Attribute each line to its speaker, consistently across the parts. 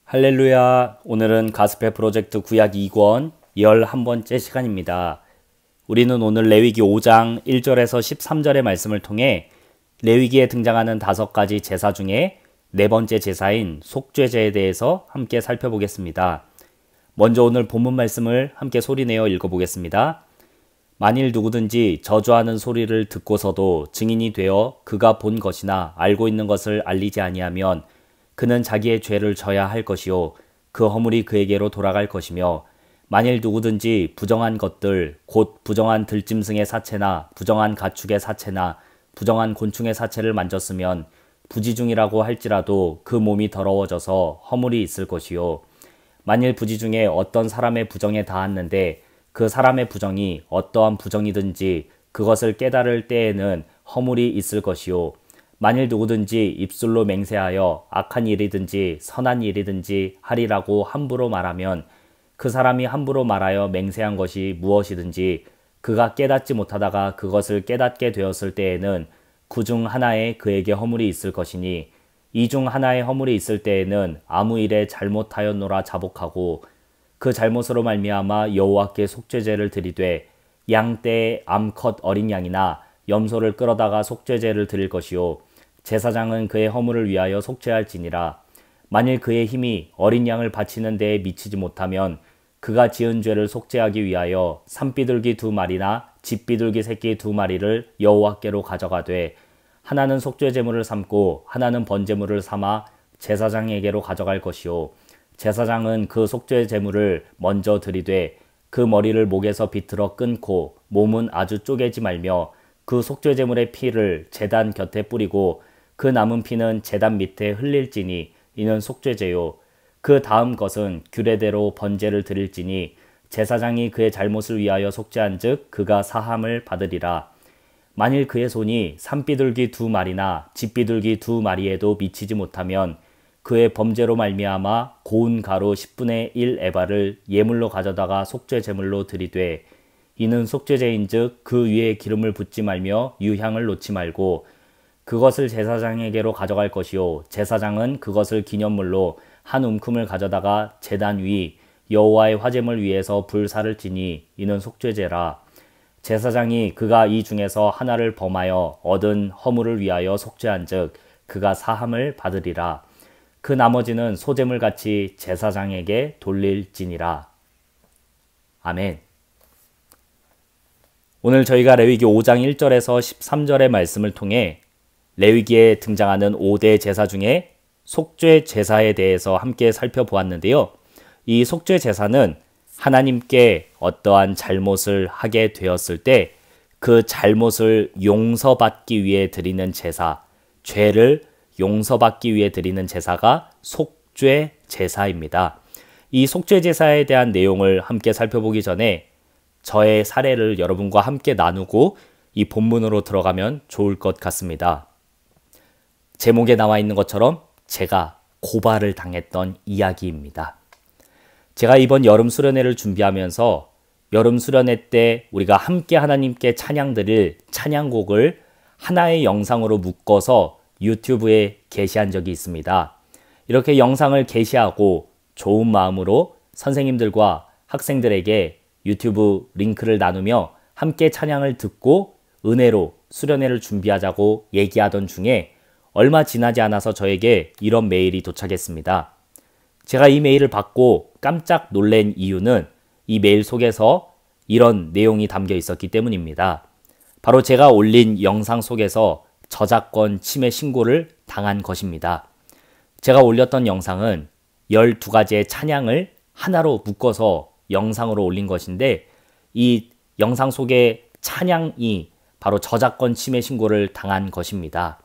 Speaker 1: 할렐루야. 오늘은 가스펠 프로젝트 구약 2권 11번째 시간입니다. 우리는 오늘 레위기 5장 1절에서 13절의 말씀을 통해 레위기에 등장하는 5가지 제사 중에 네 번째 제사인 속죄제에 대해서 함께 살펴보겠습니다. 먼저 오늘 본문 말씀을 함께 소리내어 읽어보겠습니다. 만일 누구든지 저주하는 소리를 듣고서도 증인이 되어 그가 본 것이나 알고 있는 것을 알리지 아니하면 그는 자기의 죄를 져야 할 것이요 그 허물이 그에게로 돌아갈 것이며, 만일 누구든지 부정한 것들 곧 부정한 들짐승의 사체나 부정한 가축의 사체나 부정한 곤충의 사체를 만졌으면 부지중이라고 할지라도 그 몸이 더러워져서 허물이 있을 것이요, 만일 부지 중에 어떤 사람의 부정에 닿았는데 그 사람의 부정이 어떠한 부정이든지 그것을 깨달을 때에는 허물이 있을 것이요, 만일 누구든지 입술로 맹세하여 악한 일이든지 선한 일이든지 하리라고 함부로 말하면 그 사람이 함부로 말하여 맹세한 것이 무엇이든지 그가 깨닫지 못하다가 그것을 깨닫게 되었을 때에는 그 중 하나에 그에게 허물이 있을 것이니, 이 중 하나에 허물이 있을 때에는 아무 일에 잘못하였노라 자복하고 그 잘못으로 말미암아 여호와께 속죄제를 드리되 양떼의 암컷 어린 양이나 염소를 끌어다가 속죄제를 드릴 것이요, 제사장은 그의 허물을 위하여 속죄할지니라. 만일 그의 힘이 어린 양을 바치는 데에 미치지 못하면 그가 지은 죄를 속죄하기 위하여 산비둘기 2마리나 집비둘기 새끼 2마리를 여호와께로 가져가되, 하나는 속죄제물을 삼고 하나는 번제물을 삼아 제사장에게로 가져갈 것이요, 제사장은 그 속죄제물을 먼저 드리되 그 머리를 목에서 비틀어 끊고 몸은 아주 쪼개지 말며 그 속죄제물의 피를 제단 곁에 뿌리고 그 남은 피는 제단 밑에 흘릴지니 이는 속죄제요, 그 다음 것은 규례대로 번제를 드릴지니 제사장이 그의 잘못을 위하여 속죄한즉 그가 사함을 받으리라. 만일 그의 손이 산비둘기 2마리나 집비둘기 2마리에도 미치지 못하면 그의 범죄로 말미암아 고운 가루 10분의 1 에바를 예물로 가져다가 속죄제물로 드리되, 이는 속죄제인즉 그 위에 기름을 붓지 말며 유향을 놓지 말고 그것을 제사장에게로 가져갈 것이요, 제사장은 그것을 기념물로 한 움큼을 가져다가 제단 위 여호와의 화제물 위에서 불사를 지니 이는 속죄제라. 제사장이 그가 이 중에서 하나를 범하여 얻은 허물을 위하여 속죄한즉 그가 사함을 받으리라. 그 나머지는 소제물같이 제사장에게 돌릴지니라. 아멘. 오늘 저희가 레위기 5장 1절에서 13절의 말씀을 통해 레위기에 등장하는 5대 제사 중에 속죄 제사에 대해서 함께 살펴보았는데요. 이 속죄 제사는 하나님께 어떠한 잘못을 하게 되었을 때 그 잘못을 용서받기 위해 드리는 제사, 죄를 용서받기 위해 드리는 제사가 속죄 제사입니다. 이 속죄 제사에 대한 내용을 함께 살펴보기 전에 저의 사례를 여러분과 함께 나누고 이 본문으로 들어가면 좋을 것 같습니다. 제목에 나와 있는 것처럼 제가 고발을 당했던 이야기입니다. 제가 이번 여름 수련회를 준비하면서 여름 수련회 때 우리가 함께 하나님께 찬양 드릴 찬양곡을 하나의 영상으로 묶어서 유튜브에 게시한 적이 있습니다. 이렇게 영상을 게시하고 좋은 마음으로 선생님들과 학생들에게 유튜브 링크를 나누며 함께 찬양을 듣고 은혜로 수련회를 준비하자고 얘기하던 중에 얼마 지나지 않아서 저에게 이런 메일이 도착했습니다. 제가 이 메일을 받고 깜짝 놀란 이유는 이 메일 속에서 이런 내용이 담겨 있었기 때문입니다. 바로 제가 올린 영상 속에서 저작권 침해 신고를 당한 것입니다. 제가 올렸던 영상은 12가지의 찬양을 하나로 묶어서 영상으로 올린 것인데, 이 영상 속의 찬양이 바로 저작권 침해 신고를 당한 것입니다.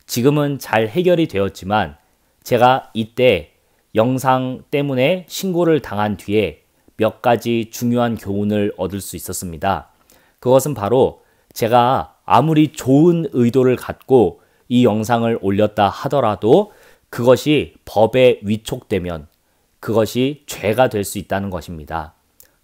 Speaker 1: 지금은 잘 해결이 되었지만 제가 이때 영상 때문에 신고를 당한 뒤에 몇 가지 중요한 교훈을 얻을 수 있었습니다. 그것은 바로 제가 아무리 좋은 의도를 갖고 이 영상을 올렸다 하더라도 그것이 법에 위촉되면 그것이 죄가 될 수 있다는 것입니다.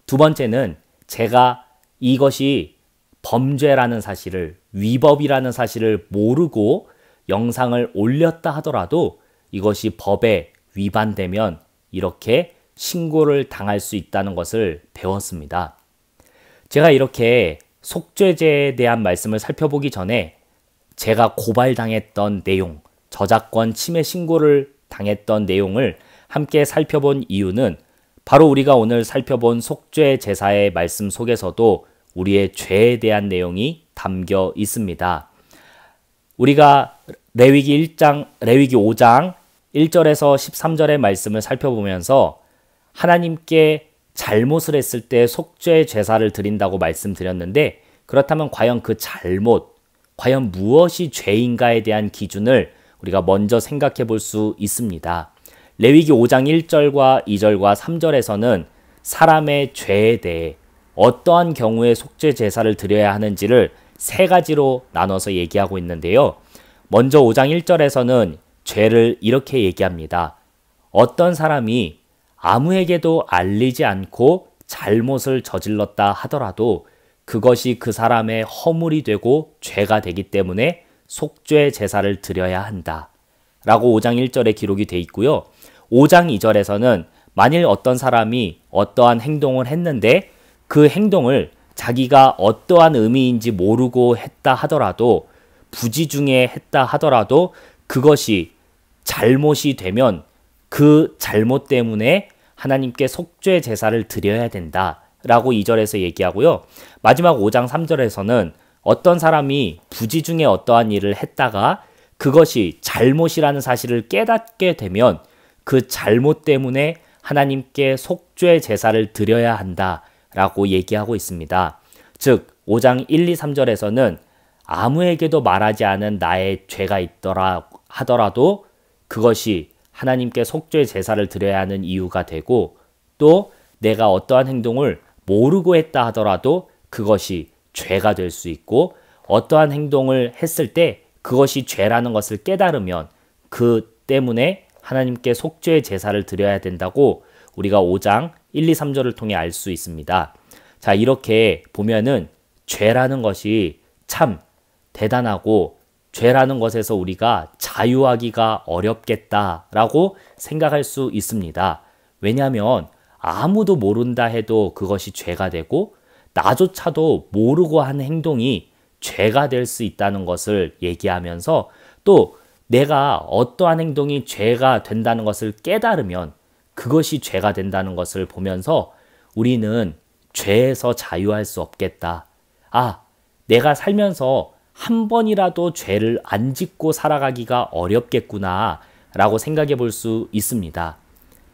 Speaker 1: 두 번째는 제가 이것이 범죄라는 사실을, 위법이라는 사실을 모르고 영상을 올렸다 하더라도 이것이 법에 위반되면 이렇게 신고를 당할 수 있다는 것을 배웠습니다. 제가 이렇게 속죄죄에 대한 말씀을 살펴보기 전에 제가 고발당했던 내용, 저작권 침해 신고를 당했던 내용을 함께 살펴본 이유는 바로 우리가 오늘 살펴본 속죄 제사의 말씀 속에서도 우리의 죄에 대한 내용이 담겨 있습니다. 우리가 레위기 5장 1절에서 13절의 말씀을 살펴보면서 하나님께 잘못을 했을 때 속죄 제사를 드린다고 말씀드렸는데, 그렇다면 과연 그 잘못, 과연 무엇이 죄인가에 대한 기준을 우리가 먼저 생각해 볼 수 있습니다. 레위기 5장 1절과 2절과 3절에서는 사람의 죄에 대해 어떠한 경우에 속죄 제사를 드려야 하는지를 세 가지로 나눠서 얘기하고 있는데요. 먼저 5장 1절에서는 죄를 이렇게 얘기합니다. 어떤 사람이 아무에게도 알리지 않고 잘못을 저질렀다 하더라도 그것이 그 사람의 허물이 되고 죄가 되기 때문에 속죄 제사를 드려야 한다 라고 5장 1절에 기록이 돼 있고요. 5장 2절에서는 만일 어떤 사람이 어떠한 행동을 했는데 그 행동을 자기가 어떠한 의미인지 모르고 했다 하더라도, 부지중에 했다 하더라도 그것이 잘못이 되면 그 잘못 때문에 하나님께 속죄 제사를 드려야 된다 라고 2절에서 얘기하고요. 마지막 5장 3절에서는 어떤 사람이 부지중에 어떠한 일을 했다가 그것이 잘못이라는 사실을 깨닫게 되면 그 잘못 때문에 하나님께 속죄 제사를 드려야 한다 라고 얘기하고 있습니다. 즉 5장 1, 2, 3절에서는 아무에게도 말하지 않은 나의 죄가 있더라 하더라도 그것이 하나님께 속죄 제사를 드려야 하는 이유가 되고, 또 내가 어떠한 행동을 모르고 했다 하더라도 그것이 죄가 될 수 있고, 어떠한 행동을 했을 때 그것이 죄라는 것을 깨달으면 그 때문에 하나님께 속죄의 제사를 드려야 된다고 우리가 5장 1, 2, 3절을 통해 알 수 있습니다. 자, 이렇게 보면은 죄라는 것이 참 대단하고 죄라는 것에서 우리가 자유하기가 어렵겠다라고 생각할 수 있습니다. 왜냐하면 아무도 모른다 해도 그것이 죄가 되고 나조차도 모르고 한 행동이 죄가 될 수 있다는 것을 얘기하면서, 또 내가 어떠한 행동이 죄가 된다는 것을 깨달으면 그것이 죄가 된다는 것을 보면서 우리는 죄에서 자유할 수 없겠다. 아, 내가 살면서 한 번이라도 죄를 안 짓고 살아가기가 어렵겠구나 라고 생각해 볼 수 있습니다.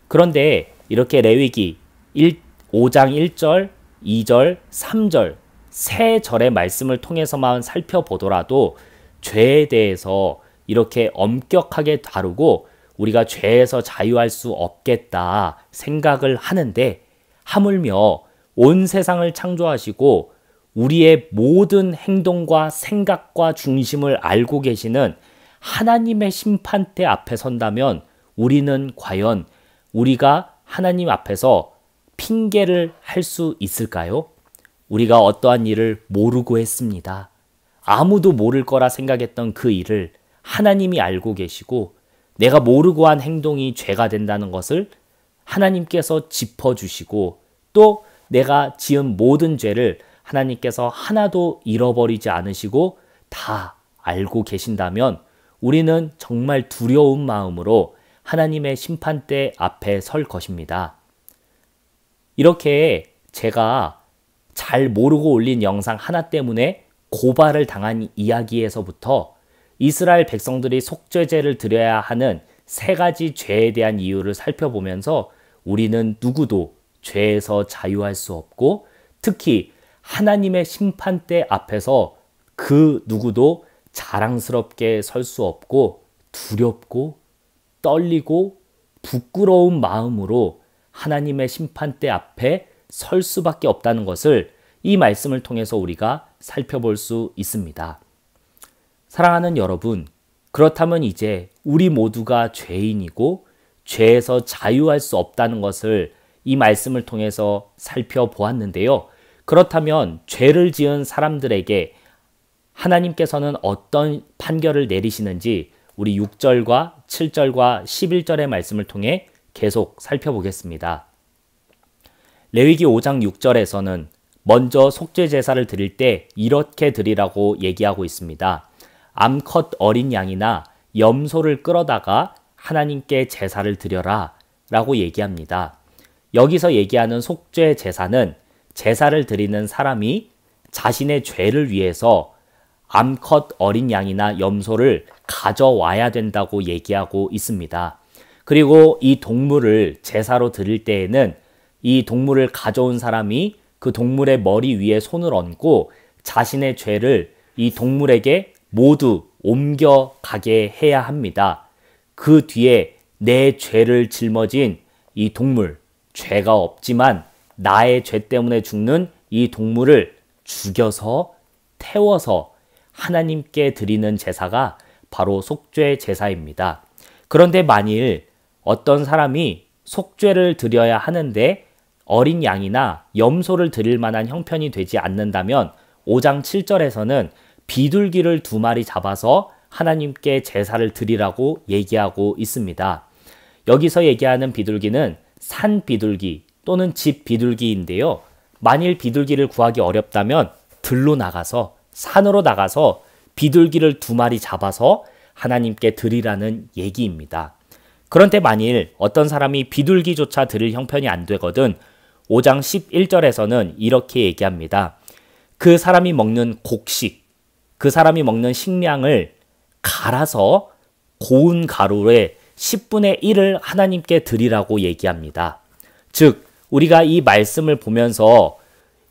Speaker 1: 그런데 이렇게 레위기 5장 1절, 2절, 3절 세 절의 말씀을 통해서만 살펴보더라도 죄에 대해서 이렇게 엄격하게 다루고 우리가 죄에서 자유할 수 없겠다 생각을 하는데, 하물며 온 세상을 창조하시고 우리의 모든 행동과 생각과 중심을 알고 계시는 하나님의 심판대 앞에 선다면 우리는 과연 우리가 하나님 앞에서 핑계를 할 수 있을까요? 우리가 어떠한 일을 모르고 했습니다. 아무도 모를 거라 생각했던 그 일을 하나님이 알고 계시고 내가 모르고 한 행동이 죄가 된다는 것을 하나님께서 짚어주시고, 또 내가 지은 모든 죄를 하나님께서 하나도 잃어버리지 않으시고 다 알고 계신다면 우리는 정말 두려운 마음으로 하나님의 심판대 앞에 설 것입니다. 이렇게 제가 잘 모르고 올린 영상 하나 때문에 고발을 당한 이야기에서부터 이스라엘 백성들이 속죄제를 드려야 하는 세 가지 죄에 대한 이유를 살펴보면서 우리는 누구도 죄에서 자유할 수 없고, 특히 하나님의 심판대 앞에서 그 누구도 자랑스럽게 설 수 없고 두렵고 떨리고 부끄러운 마음으로 하나님의 심판대 앞에 설 수밖에 없다는 것을 이 말씀을 통해서 우리가 살펴볼 수 있습니다. 사랑하는 여러분, 그렇다면 이제 우리 모두가 죄인이고 죄에서 자유할 수 없다는 것을 이 말씀을 통해서 살펴보았는데요. 그렇다면 죄를 지은 사람들에게 하나님께서는 어떤 판결을 내리시는지 우리 6절과 7절과 11절의 말씀을 통해 계속 살펴보겠습니다. 레위기 5장 6절에서는 먼저 속죄 제사를 드릴 때 이렇게 드리라고 얘기하고 있습니다. 암컷 어린 양이나 염소를 끌어다가 하나님께 제사를 드려라 라고 얘기합니다. 여기서 얘기하는 속죄 제사는 제사를 드리는 사람이 자신의 죄를 위해서 암컷 어린 양이나 염소를 가져와야 된다고 얘기하고 있습니다. 그리고 이 동물을 제사로 드릴 때에는 이 동물을 가져온 사람이 그 동물의 머리 위에 손을 얹고 자신의 죄를 이 동물에게 모두 옮겨가게 해야 합니다. 그 뒤에 내 죄를 짊어진 이 동물, 죄가 없지만 나의 죄 때문에 죽는 이 동물을 죽여서 태워서 하나님께 드리는 제사가 바로 속죄 제사입니다. 그런데 만일 어떤 사람이 속죄를 드려야 하는데 어린 양이나 염소를 드릴 만한 형편이 되지 않는다면 5장 7절에서는 비둘기를 2마리 잡아서 하나님께 제사를 드리라고 얘기하고 있습니다. 여기서 얘기하는 비둘기는 산 비둘기 또는 집 비둘기인데요. 만일 비둘기를 구하기 어렵다면 들로 나가서 산으로 나가서 비둘기를 2마리 잡아서 하나님께 드리라는 얘기입니다. 그런데 만일 어떤 사람이 비둘기조차 드릴 형편이 안 되거든 5장 11절에서는 이렇게 얘기합니다. 그 사람이 먹는 곡식, 그 사람이 먹는 식량을 갈아서 고운 가루에 10분의 1을 하나님께 드리라고 얘기합니다. 즉 우리가 이 말씀을 보면서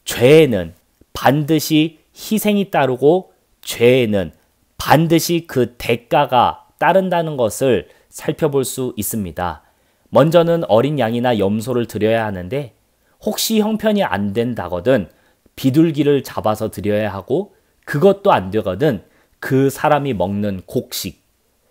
Speaker 1: 죄에는 반드시 희생이 따르고 죄에는 반드시 그 대가가 따른다는 것을 살펴볼 수 있습니다. 먼저는 어린 양이나 염소를 드려야 하는데 혹시 형편이 안 된다거든 비둘기를 잡아서 드려야 하고 그것도 안 되거든 그 사람이 먹는 곡식,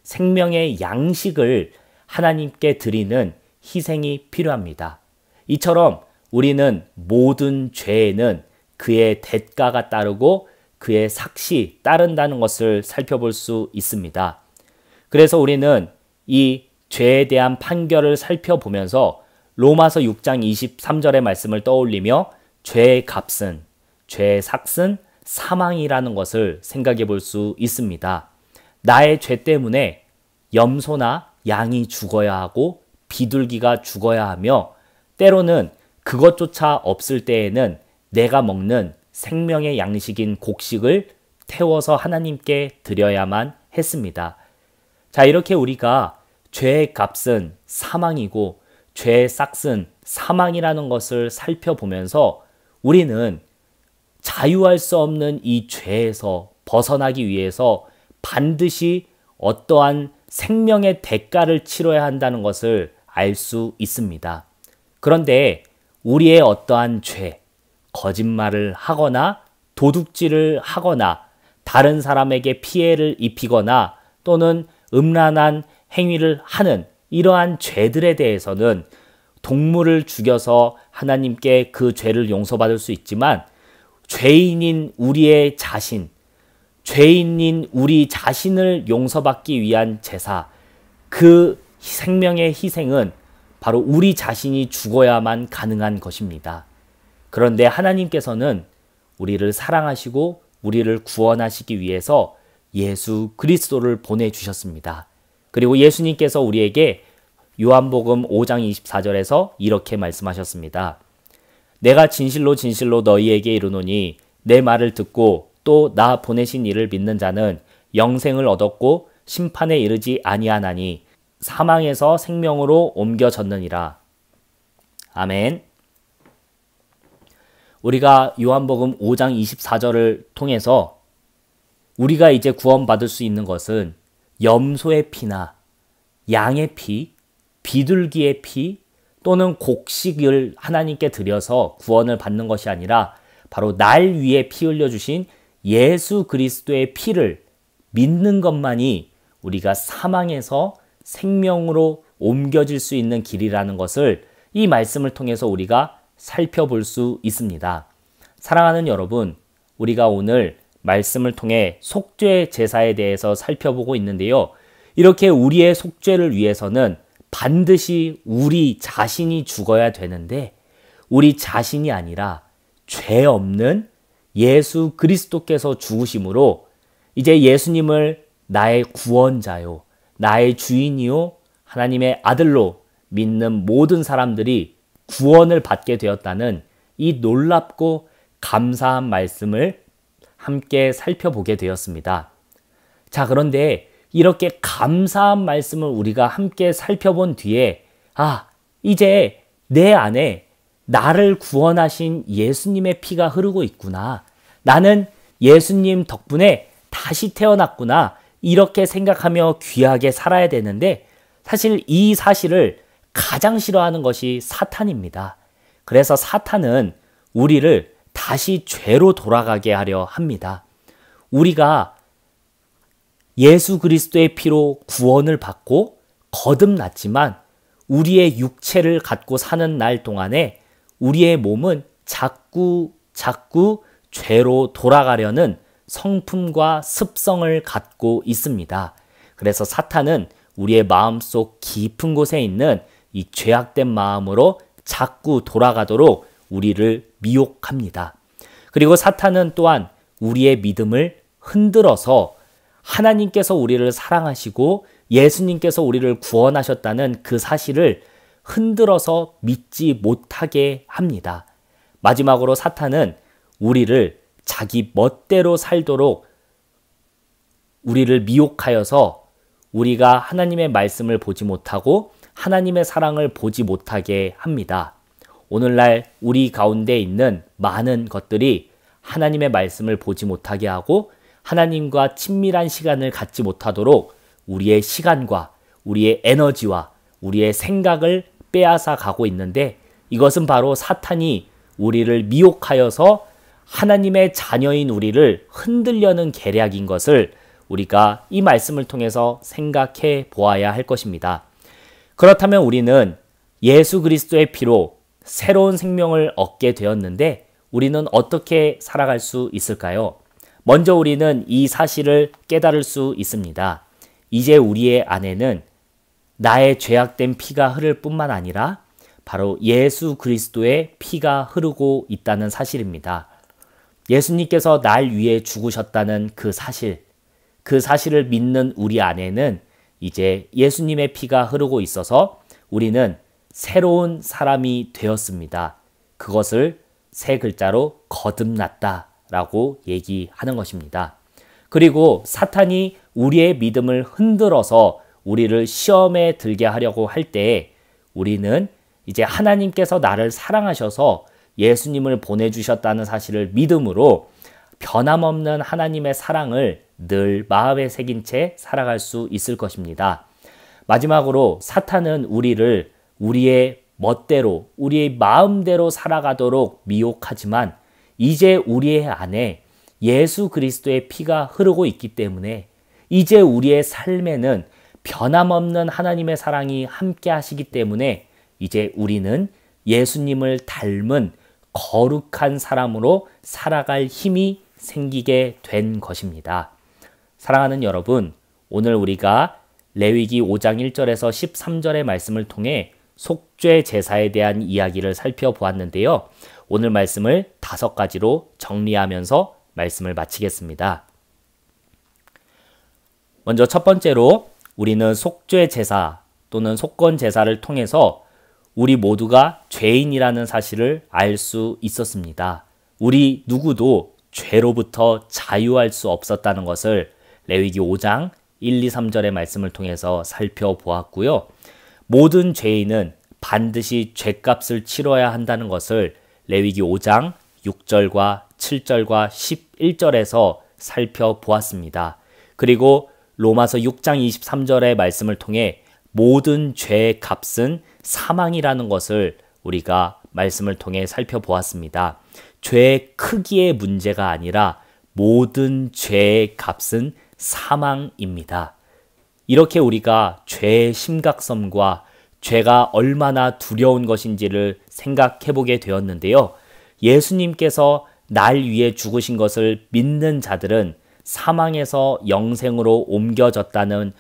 Speaker 1: 생명의 양식을 하나님께 드리는 희생이 필요합니다. 이처럼 우리는 모든 죄에는 그의 대가가 따르고 그의 삭시 따른다는 것을 살펴볼 수 있습니다. 그래서 우리는 이 죄에 대한 판결을 살펴보면서 로마서 6장 23절의 말씀을 떠올리며 죄의 값은, 죄의 삭은 사망이라는 것을 생각해 볼 수 있습니다. 나의 죄 때문에 염소나 양이 죽어야 하고 비둘기가 죽어야 하며 때로는 그것조차 없을 때에는 내가 먹는 생명의 양식인 곡식을 태워서 하나님께 드려야만 했습니다. 자, 이렇게 우리가 죄의 값은 사망이고 죄의 삭은 사망이라는 것을 살펴보면서 우리는 자유할 수 없는 이 죄에서 벗어나기 위해서 반드시 어떠한 생명의 대가를 치러야 한다는 것을 알 수 있습니다. 그런데 우리의 어떠한 죄, 거짓말을 하거나 도둑질을 하거나 다른 사람에게 피해를 입히거나 또는 음란한 행위를 하는 이러한 죄들에 대해서는 동물을 죽여서 하나님께 그 죄를 용서받을 수 있지만 죄인인 우리의 자신, 죄인인 우리 자신을 용서받기 위한 제사, 그 생명의 희생은 바로 우리 자신이 죽어야만 가능한 것입니다. 그런데 하나님께서는 우리를 사랑하시고 우리를 구원하시기 위해서 예수 그리스도를 보내주셨습니다. 그리고 예수님께서 우리에게 요한복음 5장 24절에서 이렇게 말씀하셨습니다. 내가 진실로 진실로 너희에게 이르노니 내 말을 듣고 또 나 보내신 이를 믿는 자는 영생을 얻었고 심판에 이르지 아니하나니 사망에서 생명으로 옮겨졌느니라. 아멘. 우리가 요한복음 5장 24절을 통해서 우리가 이제 구원받을 수 있는 것은 염소의 피나 양의 피, 비둘기의 피 또는 곡식을 하나님께 드려서 구원을 받는 것이 아니라 바로 날 위해 피 흘려주신 예수 그리스도의 피를 믿는 것만이 우리가 사망에서 생명으로 옮겨질 수 있는 길이라는 것을 이 말씀을 통해서 우리가 살펴볼 수 있습니다. 사랑하는 여러분, 우리가 오늘 말씀을 통해 속죄 제사에 대해서 살펴보고 있는데요. 이렇게 우리의 속죄를 위해서는 반드시 우리 자신이 죽어야 되는데 우리 자신이 아니라 죄 없는 예수 그리스도께서 죽으심으로 이제 예수님을 나의 구원자요, 나의 주인이요, 하나님의 아들로 믿는 모든 사람들이 구원을 받게 되었다는 이 놀랍고 감사한 말씀을 함께 살펴보게 되었습니다. 자, 그런데 이렇게 감사한 말씀을 우리가 함께 살펴본 뒤에 이제 내 안에 나를 구원하신 예수님의 피가 흐르고 있구나. 나는 예수님 덕분에 다시 태어났구나. 이렇게 생각하며 귀하게 살아야 되는데 사실 이 사실을 가장 싫어하는 것이 사탄입니다. 그래서 사탄은 우리를 다시 죄로 돌아가게 하려 합니다. 우리가 예수 그리스도의 피로 구원을 받고 거듭났지만 우리의 육체를 갖고 사는 날 동안에 우리의 몸은 자꾸 죄로 돌아가려는 성품과 습성을 갖고 있습니다. 그래서 사탄은 우리의 마음속 깊은 곳에 있는 이 죄악된 마음으로 자꾸 돌아가도록 우리를 미혹합니다. 그리고 사탄은 또한 우리의 믿음을 흔들어서 하나님께서 우리를 사랑하시고 예수님께서 우리를 구원하셨다는 그 사실을 흔들어서 믿지 못하게 합니다. 마지막으로 사탄은 우리를 자기 멋대로 살도록 우리를 미혹하여서 우리가 하나님의 말씀을 보지 못하고 하나님의 사랑을 보지 못하게 합니다. 오늘날 우리 가운데 있는 많은 것들이 하나님의 말씀을 보지 못하게 하고 하나님과 친밀한 시간을 갖지 못하도록 우리의 시간과 우리의 에너지와 우리의 생각을 빼앗아 가고 있는데 이것은 바로 사탄이 우리를 미혹하여서 하나님의 자녀인 우리를 흔들려는 계략인 것을 우리가 이 말씀을 통해서 생각해 보아야 할 것입니다. 그렇다면 우리는 예수 그리스도의 피로 새로운 생명을 얻게 되었는데 우리는 어떻게 살아갈 수 있을까요? 먼저 우리는 이 사실을 깨달을 수 있습니다. 이제 우리의 안에는 나의 죄악된 피가 흐를 뿐만 아니라 바로 예수 그리스도의 피가 흐르고 있다는 사실입니다. 예수님께서 날 위해 죽으셨다는 그 사실을 믿는 우리 안에는 이제 예수님의 피가 흐르고 있어서 우리는 새로운 사람이 되었습니다. 그것을 세 글자로 거듭났다 라고 얘기하는 것입니다. 그리고 사탄이 우리의 믿음을 흔들어서 우리를 시험에 들게 하려고 할 때에 우리는 이제 하나님께서 나를 사랑하셔서 예수님을 보내주셨다는 사실을 믿음으로 변함없는 하나님의 사랑을 늘 마음에 새긴 채 살아갈 수 있을 것입니다. 마지막으로 사탄은 우리를 우리의 멋대로, 우리의 마음대로 살아가도록 미혹하지만 이제 우리의 안에 예수 그리스도의 피가 흐르고 있기 때문에 이제 우리의 삶에는 변함없는 하나님의 사랑이 함께 하시기 때문에 이제 우리는 예수님을 닮은 거룩한 사람으로 살아갈 힘이 생기게 된 것입니다. 사랑하는 여러분, 오늘 우리가 레위기 5장 1절에서 13절의 말씀을 통해 속죄 제사에 대한 이야기를 살펴보았는데요. 오늘 말씀을 5가지로 정리하면서 말씀을 마치겠습니다. 먼저 첫 번째로 우리는 속죄 제사 또는 속건 제사를 통해서 우리 모두가 죄인이라는 사실을 알 수 있었습니다. 우리 누구도 죄로부터 자유할 수 없었다는 것을 레위기 5장 1, 2, 3절의 말씀을 통해서 살펴보았고요. 모든 죄인은 반드시 죄값을 치러야 한다는 것을 레위기 5장 6절과 7절과 11절에서 살펴보았습니다. 그리고 로마서 6장 23절의 말씀을 통해 모든 죄의 값은 사망이라는 것을 우리가 말씀을 통해 살펴보았습니다. 죄의 크기의 문제가 아니라 모든 죄의 값은 사망입니다. 이렇게 우리가 죄의 심각성과 죄가 얼마나 두려운 것인지를 생각해 보게 되었는데요. 예수님께서 날 위해 죽으신 것을 믿는 자들은 사망에서 영생으로 옮겨졌다는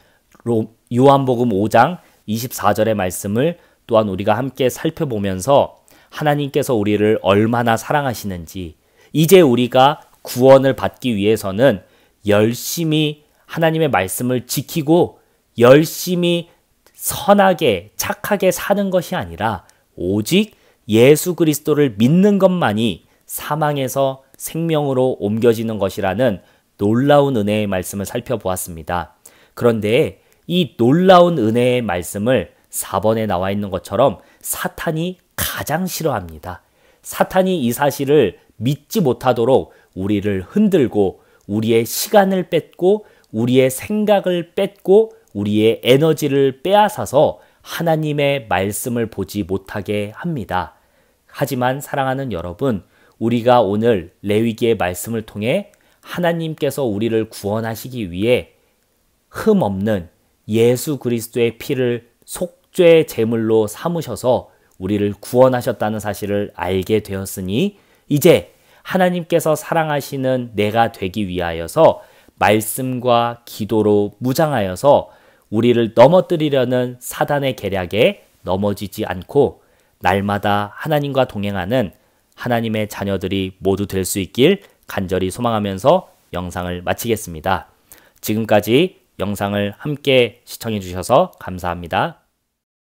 Speaker 1: 요한복음 5장 24절의 말씀을 또한 우리가 함께 살펴보면서 하나님께서 우리를 얼마나 사랑하시는지, 이제 우리가 구원을 받기 위해서는 열심히 하나님의 말씀을 지키고 열심히 선하게 착하게 사는 것이 아니라 오직 예수 그리스도를 믿는 것만이 사망에서 생명으로 옮겨지는 것이라는 놀라운 은혜의 말씀을 살펴보았습니다. 그런데 이 놀라운 은혜의 말씀을 4번에 나와 있는 것처럼 사탄이 가장 싫어합니다. 사탄이 이 사실을 믿지 못하도록 우리를 흔들고 우리의 시간을 뺏고 우리의 생각을 뺏고 우리의 에너지를 빼앗아서 하나님의 말씀을 보지 못하게 합니다. 하지만 사랑하는 여러분, 우리가 오늘 레위기의 말씀을 통해 하나님께서 우리를 구원하시기 위해 흠없는 예수 그리스도의 피를 속죄 제물로 삼으셔서 우리를 구원하셨다는 사실을 알게 되었으니 이제 하나님께서 사랑하시는 내가 되기 위하여서 말씀과 기도로 무장하여서 우리를 넘어뜨리려는 사단의 계략에 넘어지지 않고 날마다 하나님과 동행하는 하나님의 자녀들이 모두 될 수 있길 간절히 소망하면서 영상을 마치겠습니다. 지금까지 영상을 함께 시청해 주셔서 감사합니다.